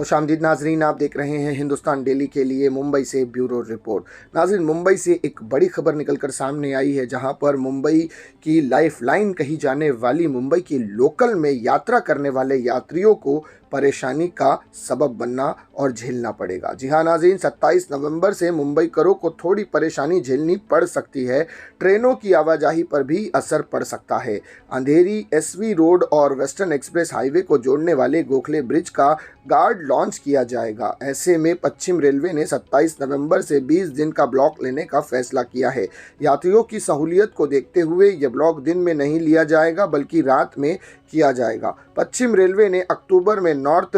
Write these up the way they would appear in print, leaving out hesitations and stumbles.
खुशामदीद नाजरीन, आप देख रहे हैं हिंदुस्तान डेली के लिए मुंबई से ब्यूरो रिपोर्ट। नाजरीन, मुंबई से एक बड़ी खबर निकलकर सामने आई है, जहां पर मुंबई की लाइफलाइन कही जाने वाली मुंबई की लोकल में यात्रा करने वाले यात्रियों को परेशानी का सबब बनना और झेलना पड़ेगा। जी हाँ नाजरीन, 27 नवंबर से मुंबई करों को थोड़ी परेशानी झेलनी पड़ सकती है। ट्रेनों की आवाजाही पर भी असर पड़ सकता है। अंधेरी एसवी रोड और वेस्टर्न एक्सप्रेस हाईवे को जोड़ने वाले गोखले ब्रिज का गार्ड लॉन्च किया जाएगा। ऐसे में पश्चिम रेलवे ने 27 नवंबर से 20 दिन का ब्लॉक लेने का फैसला किया है। यात्रियों की सहूलियत को देखते हुए यह ब्लॉक दिन में नहीं लिया जाएगा बल्कि रात में किया जाएगा। पश्चिम रेलवे ने अक्टूबर में नॉर्थ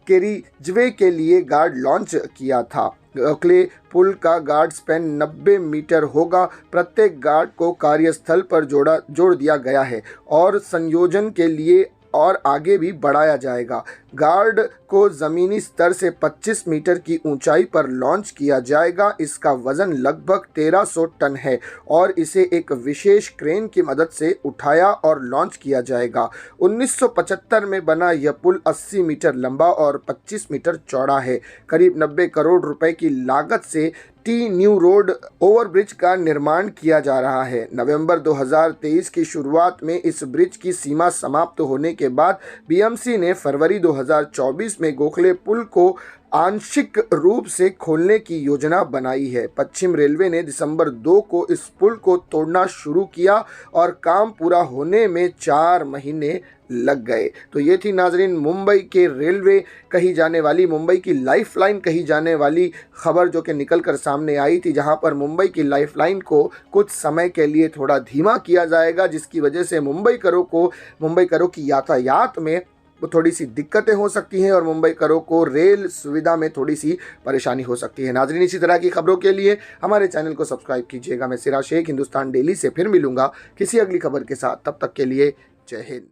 कैरीजवे के लिए गार्ड लॉन्च किया था। गोखले पुल का गार्ड स्पैन 90 मीटर होगा। प्रत्येक गार्ड को कार्यस्थल पर जोड़ दिया गया है और संयोजन के लिए और आगे भी बढ़ाया जाएगा। गार्ड को ज़मीनी स्तर से 25 मीटर की ऊंचाई पर लॉन्च किया जाएगा। इसका वजन लगभग 1300 टन है और इसे एक विशेष क्रेन की मदद से उठाया और लॉन्च किया जाएगा। 1975 में बना यह पुल 80 मीटर लंबा और 25 मीटर चौड़ा है। करीब 90 करोड़ रुपए की लागत से टी न्यू रोड ओवरब्रिज का निर्माण किया जा रहा है। नवंबर 2023 की शुरुआत में इस ब्रिज की सीमा समाप्त होने के बाद बीएमसी ने फरवरी 2024 में गोखले पुल को आंशिक रूप से खोलने की योजना बनाई है। पश्चिम रेलवे ने दिसंबर 2 को इस पुल को तोड़ना शुरू किया और काम पूरा होने में 4 महीने लग गए। तो ये थी नाजरीन मुंबई के रेलवे कही जाने वाली, मुंबई की लाइफलाइन कही जाने वाली खबर जो कि निकल कर सामने आई थी, जहां पर मुंबई की लाइफलाइन को कुछ समय के लिए थोड़ा धीमा किया जाएगा, जिसकी वजह से मुंबई करों की यातायात में थोड़ी सी दिक्कतें हो सकती हैं और मुंबई करों को रेल सुविधा में थोड़ी सी परेशानी हो सकती है। नाजरीन, इसी तरह की खबरों के लिए हमारे चैनल को सब्सक्राइब कीजिएगा। मैं सिराज शेख हिंदुस्तान डेली से फिर मिलूंगा किसी अगली खबर के साथ। तब तक के लिए जय हिंद।